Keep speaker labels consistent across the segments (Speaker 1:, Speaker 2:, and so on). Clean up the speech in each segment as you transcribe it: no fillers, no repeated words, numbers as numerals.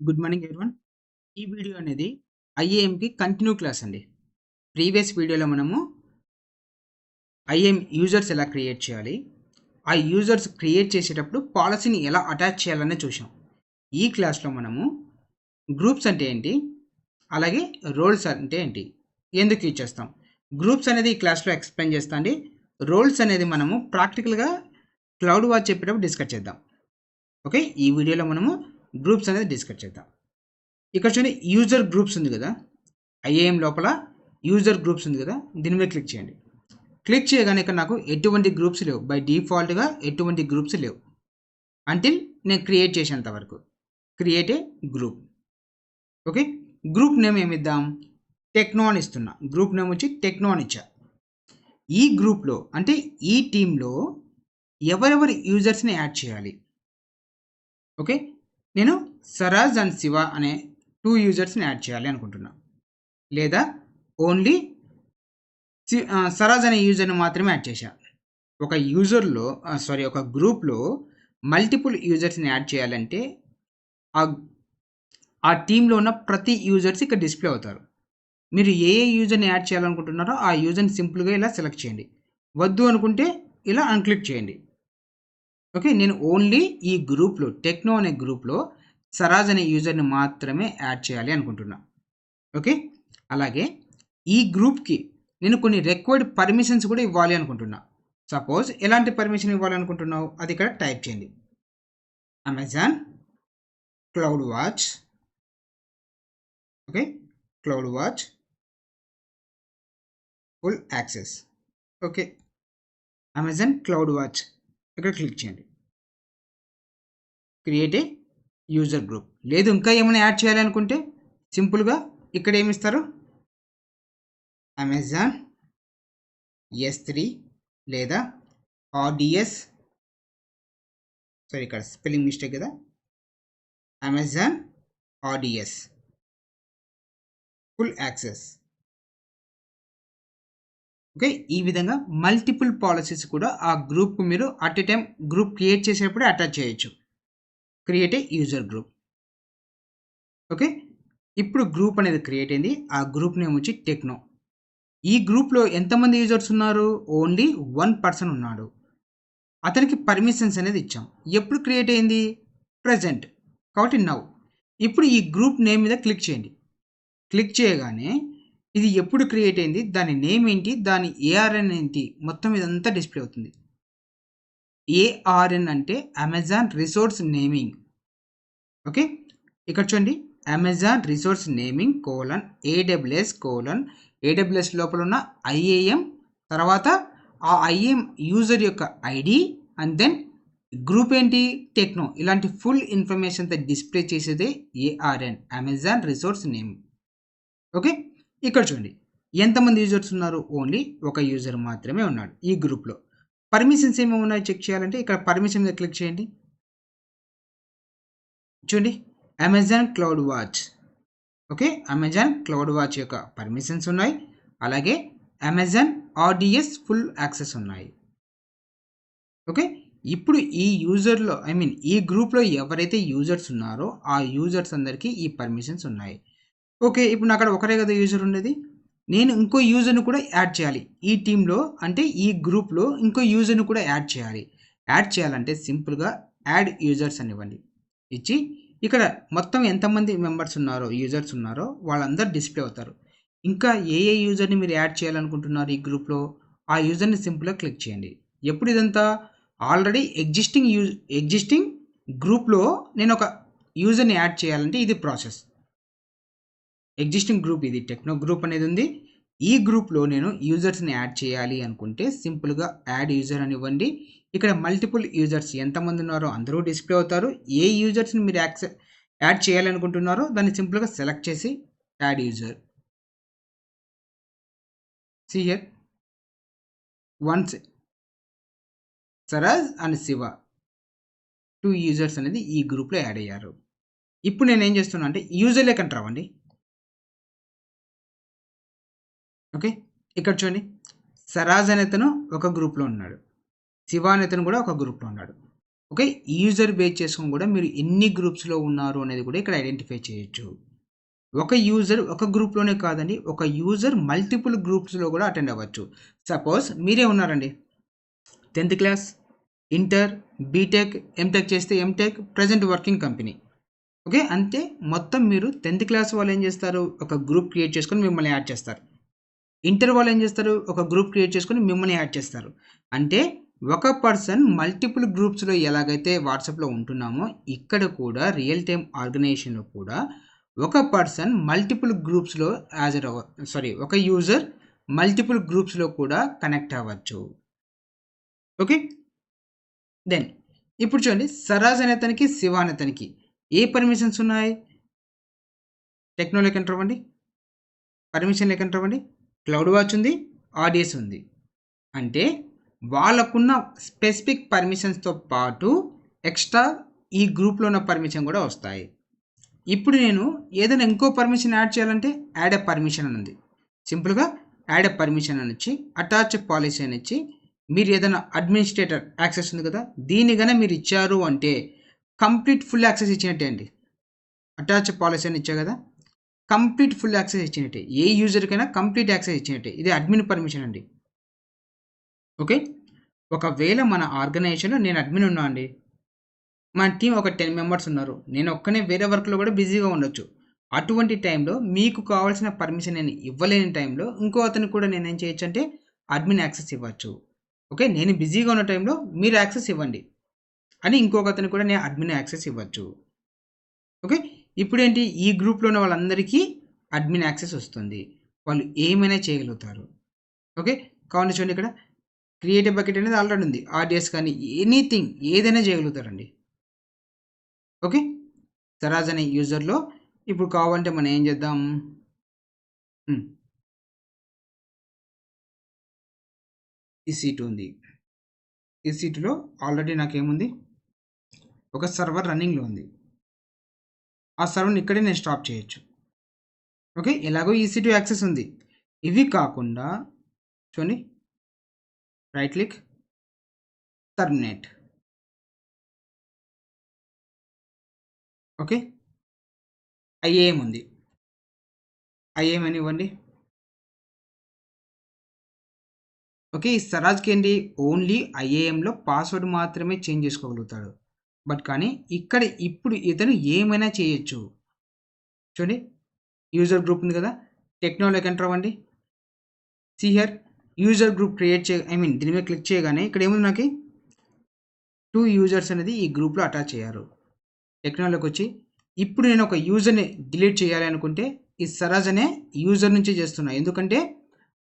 Speaker 1: Good morning everyone. ఈ video అనేది ఐఏఎంకి continue class అండి. ప్రీవియస్ వీడియోలో మనము ఐఏఎం యూజర్స్ ఎలా క్రియేట్ చేయాలి, ఆ యూజర్స్ క్రియేట్ చేసేటప్పుడు పాలసీని ఎలా అటాచ్ చేయాలని చూసాం. ఈ క్లాస్లో మనము గ్రూప్స్ అంటే ఏంటి, అలాగే రోల్స్ అంటే ఏంటి, ఎందుకు యూజ్ చేస్తాం, గ్రూప్స్ అనేది ఈ క్లాస్లో ఎక్స్ప్లెయిన్ చేస్తా అండి. రోల్స్ అనేది మనము ప్రాక్టికల్గా క్లౌడ్ వాచ్ చెప్పేటప్పుడు డిస్కస్ చేద్దాం. ఓకే, ఈ వీడియోలో మనము గ్రూప్స్ అనేది డిస్కస్ చేద్దాం. ఇక్కడ చూడండి, యూజర్ గ్రూప్స్ ఉంది కదా, ఐఏఎం లోపల యూజర్ గ్రూప్స్ ఉంది కదా, దీని మీద క్లిక్ చేయండి. క్లిక్ చేయగానే ఇక్కడ నాకు ఎటువంటి గ్రూప్స్ లేవు, బై డిఫాల్ట్గా ఎటువంటి గ్రూప్స్ లేవు అంటిల్ నేను క్రియేట్ చేసేంత వరకు. Create a group. Okay, group name ఏమిద్దాం, టెక్నో అని ఇస్తున్నా. గ్రూప్ నేమ్ వచ్చి టెక్నో అని ఇచ్చా. ఈ గ్రూప్లో అంటే ఈ టీంలో ఎవరెవరి యూజర్స్ని యాడ్ చేయాలి. ఓకే, నేను సరాజ్ అండ్ శివ అనే 2 యూజర్స్ని యాడ్ చేయాలి అనుకుంటున్నా, లేదా ఓన్లీ సరాజ్ అనే యూజర్ని మాత్రమే యాడ్ చేశా. ఒక యూజర్లో ఒక గ్రూప్లో మల్టిపుల్ యూజర్స్ని యాడ్ చేయాలంటే ఆ టీంలో ఉన్న ప్రతి యూజర్స్ ఇక్కడ డిస్ప్లే అవుతారు. మీరు ఏ యూజర్ని యాడ్ చేయాలనుకుంటున్నారో ఆ యూజర్ని సింపుల్గా ఇలా సెలెక్ట్ చేయండి. వద్దు అనుకుంటే ఇలా అన్క్లిక్ చేయండి. ఓకే, నేను ఓన్లీ ఈ గ్రూప్లో టెక్నో అనే గ్రూప్లో సరాజ్ అనే యూజర్ని మాత్రమే యాడ్ చేయాలి అనుకుంటున్నా. ఓకే, అలాగే ఈ గ్రూప్కి నేను కొన్ని రిక్వైర్డ్ పర్మిషన్స్ కూడా ఇవ్వాలి అనుకుంటున్నా. సపోజ్ ఎలాంటి పర్మిషన్ ఇవ్వాలి అనుకుంటున్నావు అది ఇక్కడ టైప్ చేయండి. Amazon cloud watch. Okay, cloud watch full access. Okay, Amazon cloud watch ఇక్కడ క్లిక్ చేయండి. Create a user group. లేదు ఇంకా ఏమైనా యాడ్ చేయాలి అనుకుంటే సింపుల్గా ఇక్కడ ఏమి ఇస్తారు, అమెజాన్ S3 లేదా ఆర్డిఎస్, సారీ ఇక్కడ స్పెల్లింగ్ మిస్టేక్ కదా, Amazon RDS full access. Okay, ఈ విధంగా మల్టిపుల్ పాలసీస్ కూడా ఆ గ్రూప్కు మీరు at a time group create చేసేటప్పుడు అటాచ్ చేయొచ్చు. Create a user group. Okay, ఇప్పుడు గ్రూప్ అనేది క్రియేట్ అయింది. ఆ గ్రూప్ నేమ్ వచ్చి టెక్నో. ఈ గ్రూప్లో ఎంతమంది యూజర్స్ ఉన్నారు, ఓన్లీ 1 పర్సన్ ఉన్నాడు. అతనికి పర్మిషన్స్ అనేది ఇచ్చాం. ఎప్పుడు క్రియేట్ అయింది, ప్రజెంట్, కాబట్టి నవ్. ఇప్పుడు ఈ గ్రూప్ నేమ్ మీద క్లిక్ చేయండి. క్లిక్ చేయగానే ఇది ఎప్పుడు క్రియేట్ అయింది, దాని నేమ్ ఏంటి, దాని ఏఆర్ఎన్ ఏంటి, మొత్తం ఇదంతా డిస్ప్లే అవుతుంది. ఏఆర్ఎన్ అంటే అమెజాన్ రిసోర్స్ నేమింగ్. ఓకే, ఇక్కడ చూడండి, అమెజాన్ రిసోర్స్ నేమింగ్ ఏడబ్ల్యూఎస్ లోపల ఉన్న ఐఏఎం, తర్వాత ఆ ఐఏఎం యూజర్ యొక్క ఐడి, అండ్ దెన్ గ్రూప్ ఏంటి, టెక్నో. ఇలాంటి ఫుల్ ఇన్ఫర్మేషన్తో డిస్ప్లే చేసేదే ARN, Amazon resource naming. Okay, ఇక్కడ చూడండి ఎంతమంది యూజర్స్ ఉన్నారు, ఓన్లీ ఒక యూజర్ మాత్రమే ఉన్నాడు ఈ గ్రూప్లో. పర్మిషన్స్ ఏమేమి ఉన్నాయో చెక్ చేయాలంటే ఇక్కడ పర్మిషన్ మీద క్లిక్ చేయండి. చూడండి, Amazon cloud watch. Okay, Amazon cloud watch యొక్క పర్మిషన్స్ ఉన్నాయి, అలాగే అమెజాన్ ఆర్డిఎస్ ఫుల్ యాక్సెస్ ఉన్నాయి. ఓకే, ఇప్పుడు ఈ యూజర్లో ఈ గ్రూప్లో ఎవరైతే యూజర్స్ ఉన్నారో ఆ యూజర్స్ అందరికీ ఈ పర్మిషన్స్ ఉన్నాయి. ఓకే, ఇప్పుడు నా అక్కడ ఒకరే కదా యూజర్ ఉండేది, నేను ఇంకో యూజర్ని కూడా యాడ్ చేయాలి ఈ టీంలో, అంటే ఈ గ్రూప్లో ఇంకో యూజర్ని కూడా యాడ్ చేయాలి. యాడ్ చేయాలంటే సింపుల్గా యాడ్ యూజర్స్ అని ఇవ్వండి. ఇచ్చి ఇక్కడ మొత్తం ఎంతమంది మెంబర్స్ ఉన్నారో, యూజర్స్ ఉన్నారో వాళ్ళందరూ డిస్ప్లే అవుతారు. ఇంకా ఏ యూజర్ని మీరు యాడ్ చేయాలనుకుంటున్నారు ఈ గ్రూప్లో, ఆ యూజర్ని సింపుల్గా క్లిక్ చేయండి. ఎప్పుడు ఇదంతా ఆల్రెడీ ఎగ్జిస్టింగ్ గ్రూప్లో నేను ఒక యూజర్ని యాడ్ చేయాలంటే ఇది ప్రాసెస్. ఎగ్జిస్టింగ్ గ్రూప్ ఇది టెక్నో గ్రూప్ అనేది ఉంది. ఈ గ్రూప్లో నేను యూజర్స్ని యాడ్ చేయాలి అనుకుంటే సింపుల్గా యాడ్ యూజర్ అని ఇవ్వండి. ఇక్కడ మల్టిపుల్ యూజర్స్ ఎంతమంది ఉన్నారో అందరూ డిస్ప్లే అవుతారు. ఏ యూజర్స్ని మీరు యాడ్ చేయాలనుకుంటున్నారో దాన్ని సింపుల్గా సెలెక్ట్ చేసి add user. See here, once Saraj and Shiva 2 users అనేది ఈ గ్రూప్లో యాడ్ అయ్యారు. ఇప్పుడు నేను ఏం చేస్తున్నా అంటే యూజర్ లేకంటే రావండి. ఓకే, ఇక్కడ చూడండి, సరాజ్ అనేతను ఒక గ్రూప్లో ఉన్నాడు, శివ అనేతను కూడా ఒక గ్రూప్లో ఉన్నాడు. ఓకే, యూజర్ బేస్ చేసుకొని కూడా మీరు ఎన్ని గ్రూప్స్లో ఉన్నారు అనేది కూడా ఇక్కడ ఐడెంటిఫై చేయొచ్చు. ఒక యూజర్ ఒక గ్రూప్లోనే కాదండి, ఒక యూజర్ మల్టిపుల్ గ్రూప్స్లో కూడా అటెండ్ అవ్వచ్చు. సపోజ్ మీరే ఉన్నారండి, 10th class, inter, BTech, MTech చేస్తే MTech, present working company. Okay, అంతే. మొత్తం మీరు 10th క్లాస్ వాళ్ళు ఏం చేస్తారు, ఒక గ్రూప్ క్రియేట్ చేసుకొని మిమ్మల్ని యాడ్ చేస్తారు. ఇంటర్ వాళ్ళు ఏం చేస్తారు, ఒక గ్రూప్ క్రియేట్ చేసుకొని మిమ్మల్ని యాడ్ చేస్తారు. అంటే ఒక పర్సన్ మల్టిపుల్ గ్రూప్స్లో ఎలాగైతే వాట్సాప్లో ఉంటున్నామో, ఇక్కడ కూడా రియల్ టైమ్ ఆర్గనైజేషన్లో కూడా ఒక పర్సన్ మల్టిపుల్ గ్రూప్స్లో ఒక యూజర్ మల్టిపుల్ గ్రూప్స్లో కూడా కనెక్ట్ అవ్వచ్చు. ఓకే, దెన్ ఇప్పుడు చూడండి, సరాజ్ అనే అతనికి, శివ అనే అతనికి ఏ పర్మిషన్స్ ఉన్నాయి? టెక్నాలజీ ఎంటర్ అవ్వండి, పర్మిషన్ లేక ఎంటర్ అవ్వండి, క్లౌడ్ వాచ్ ఉంది, ఆడియన్స్ ఉంది. అంటే వాళ్ళకున్న స్పెసిఫిక్ పర్మిషన్స్తో పాటు ఎక్స్ట్రా ఈ గ్రూప్లో ఉన్న పర్మిషన్ కూడా వస్తాయి. ఇప్పుడు నేను ఏదైనా ఇంకో పర్మిషన్ యాడ్ చేయాలంటే యాడ్ ఎ పర్మిషన్ అని ఉంది. సింపుల్గా యాడ్ ఎ పర్మిషన్ అని వచ్చి అటాచ్ పాలసీ అని ఇచ్చి, మీరు ఏదైనా అడ్మినిస్ట్రేటర్ యాక్సెస్ ఉంది కదా, దీన్ని కానీ మీరు ఇచ్చారు అంటే కంప్లీట్ ఫుల్ యాక్సెస్ ఇచ్చినట్టే అండి. అటాచ్ పాలసీ అని ఇచ్చా కదా, కంప్లీట్ ఫుల్ యాక్సెస్ ఇచ్చినట్టే, ఏ యూజర్కైనా కంప్లీట్ యాక్సెస్ ఇచ్చినట్టే. ఇది అడ్మిన్ పర్మిషన్ అండి. ఓకే, ఒకవేళ మన ఆర్గనైజేషన్లో నేను అడ్మిన్ ఉన్నా అండి, మన టీం ఒక 10 మెంబర్స్ ఉన్నారు, నేను ఒక్కనే వేరే వర్క్లో కూడా బిజీగా ఉండొచ్చు. అటువంటి టైంలో మీకు కావాల్సిన పర్మిషన్ నేను ఇవ్వలేని టైంలో ఇంకో అతనికి కూడా నేను ఏం చేయొచ్చు అంటే అడ్మిన్ యాక్సెస్ ఇవ్వచ్చు. ఓకే, నేను బిజీగా ఉన్న టైంలో మీరు యాక్సెస్ ఇవ్వండి అని ఇంకొక అతనికి కూడా నేను అడ్మిన్ యాక్సెస్ ఇవ్వచ్చు. ఓకే, ఇప్పుడు ఏంటి, ఈ గ్రూప్లో ఉన్న వాళ్ళందరికీ అడ్మిన్ యాక్సెస్ వస్తుంది, వాళ్ళు ఏమైనా చేయగలుగుతారు. ఓకే, కావాలి చూడండి, ఇక్కడ క్రియేట్ ఎ బకెట్ అనేది ఆల్రెడీ ఉంది, ఆర్డిఎస్ కానీ ఎనీథింగ్ ఏదైనా చేయగలుగుతారండి. ఓకే, సరాజ్ అనే యూజర్లో ఇప్పుడు కావాలంటే మనం ఏం చేద్దాం, ఈ సీటు ఉంది, ఈ సీటులో ఆల్రెడీ నాకేముంది, ఒక సర్వర్ రన్నింగ్లో ఉంది, ఆ సర్వర్ని ఇక్కడే నేను స్టాప్ చేయొచ్చు. ఓకే, ఎలాగో ఈ సీటు యాక్సెస్ ఉంది. ఇవి కాకుండా చూడండి, right click, terminate. Okay, IAM ఉంది, ఐఏఎం అని ఇవ్వండి. ఓకే, ఈ సరాజ్కి ఏంటి, ఓన్లీ ఐఏఎంలో పాస్వర్డ్ మాత్రమే చేంజ్ చేసుకోగలుగుతాడు. బట్ కానీ ఇక్కడ ఇప్పుడు ఇతను ఏమైనా చేయొచ్చు. చూడండి, యూజర్ గ్రూప్ ఉంది కదా, టెక్నాలజీ ఎంటర్ అవ్వండి, సిహర్ యూజర్ గ్రూప్ క్రియేట్ దీని మీద క్లిక్ చేయగానే ఇక్కడ ఏముంది, నాకు 2 యూజర్స్ అనేది ఈ గ్రూప్లో అటాచ్ అయ్యారు. టెక్నాలజీకి వచ్చి ఇప్పుడు నేను ఒక యూజర్ని డిలీట్ చేయాలి అనుకుంటే ఈ సరాజ్ అనే యూజర్ నుంచి చేస్తున్నా, ఎందుకంటే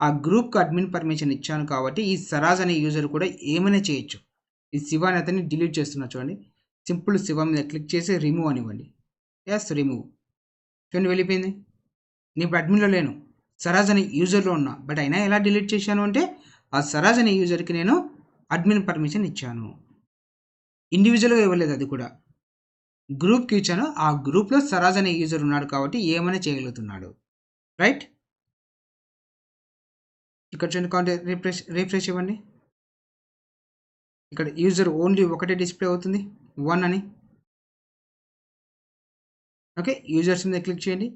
Speaker 1: ఆ గ్రూప్కి అడ్మిన్ పర్మిషన్ ఇచ్చాను కాబట్టి ఈ సరాజ్ అనే యూజర్ కూడా ఏమైనా చేయొచ్చు. ఈ శివ అనే అతన్ని డిలీట్ చేస్తున్నా, చూడండి, సింపుల్ శివ మీద క్లిక్ చేసి రిమూవ్ అనివ్వండి. Yes, remove. చూడండి, వెళ్ళిపోయింది. నేను ఇప్పుడు అడ్మిన్లో లేను, సరాజ్ అనే యూజర్లో ఉన్నా, బట్ అయినా ఎలా డిలీట్ చేశాను అంటే ఆ సరాజ్ అనే యూజర్కి నేను అడ్మిన్ పర్మిషన్ ఇచ్చాను, ఇండివిజువల్గా ఇవ్వలేదు, అది కూడా గ్రూప్కి ఇచ్చాను. ఆ గ్రూప్లో సరాజ్ అనే యూజర్ ఉన్నాడు కాబట్టి ఏమైనా చేయగలుగుతున్నాడు. రైట్, ఇక్కడ చూడండి, కౌంట్ రిఫ్రెష్ ఇవ్వండి. ఇక్కడ యూజర్ ఓన్లీ ఒకటే డిస్ప్లే అవుతుంది, 1 అని. ఓకే, యూజర్స్ మీద క్లిక్ చేయండి,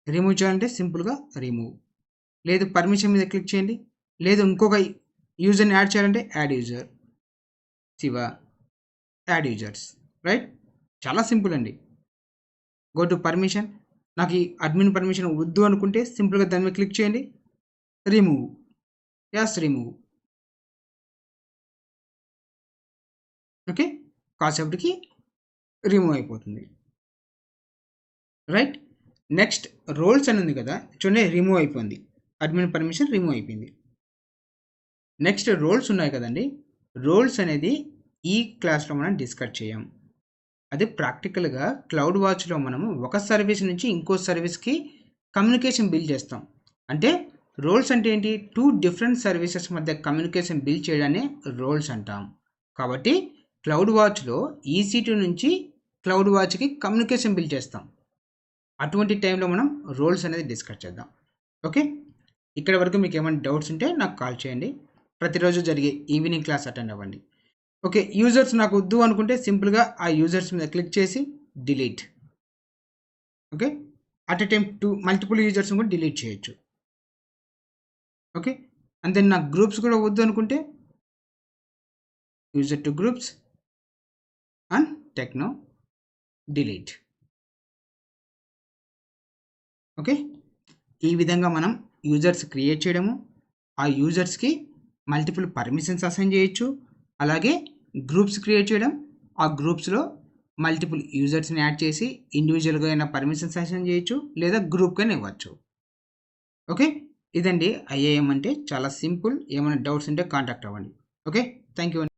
Speaker 1: రిమూవ్ చేయాలంటే సింపుల్గా రిమూవ్, లేదు పర్మిషన్ మీద క్లిక్ చేయండి, లేదు ఇంకొక యూజర్ని యాడ్ చేయాలంటే add user, Shiva, add users. Right, చాలా సింపుల్ అండి. గో టు పర్మిషన్, నాకు ఈ అడ్మిన్ పర్మిషన్ వద్దు అనుకుంటే సింపుల్గా దాని మీద క్లిక్ చేయండి, రిమూవ్, ఎస్, రిమూవ్. ఓకే, కాసేపటికి రిమూవ్ అయిపోతుంది. రైట్, నెక్స్ట్ రోల్స్ అని ఉంది కదా, చూడండి, రిమూవ్ అయిపోయింది, అడ్మిన్ పర్మిషన్ రిమూవ్ అయిపోయింది. నెక్స్ట్ రోల్స్ ఉన్నాయి కదండి, రోల్స్ అనేది ఈ క్లాస్లో మనం డిస్కస్ చేయం. అది ప్రాక్టికల్గా క్లౌడ్ వాచ్లో మనము ఒక సర్వీస్ నుంచి ఇంకో సర్వీస్కి కమ్యూనికేషన్ బిల్డ్ చేస్తాం. అంటే రోల్స్ అంటే ఏంటి, 2 డిఫరెంట్ సర్వీసెస్ మధ్య కమ్యూనికేషన్ బిల్డ్ చేయడాన్ని రోల్స్ అంటాం. కాబట్టి క్లౌడ్ వాచ్లో EC2 నుంచి క్లౌడ్ వాచ్కి కమ్యూనికేషన్ బిల్డ్ చేస్తాం. అటువంటి టైంలో మనం రోల్స్ అనేది డిస్కస్ చేద్దాం. ఓకే, ఇక్కడ వరకు మీకు ఏమైనా డౌట్స్ ఉంటే నాకు కాల్ చేయండి. ప్రతిరోజు జరిగే ఈవినింగ్ క్లాస్ అటెండ్ అవ్వండి. ఓకే, యూజర్స్ నాకు వద్దు అనుకుంటే సింపుల్గా ఆ యూజర్స్ మీద క్లిక్ చేసి delete. Okay, at a time multiple users కూడా డిలీట్ చేయొచ్చు. ఓకే, అండ్ దెన్ నాకు గ్రూప్స్ కూడా వద్దు అనుకుంటే user to groups and techno delete. Okay, ఈ విధంగా మనం యూజర్స్ క్రియేట్ చేయడము, ఆ యూజర్స్కి మల్టిపుల్ పర్మిషన్స్ అసైన్ చేయొచ్చు, అలాగే గ్రూప్స్ క్రియేట్ చేయడం, ఆ గ్రూప్స్లో మల్టిపుల్ యూజర్స్ని యాడ్ చేసి ఇండివిజువల్గా అయినా పర్మిషన్స్ అసైన్ చేయొచ్చు లేదా గ్రూప్గా ఇవ్వచ్చు. ఓకే, ఇదండి ఐఏఎం అంటే చాలా సింపుల్. ఏమైనా డౌట్స్ ఉంటే కాంటాక్ట్ అవ్వండి. Okay, thank you.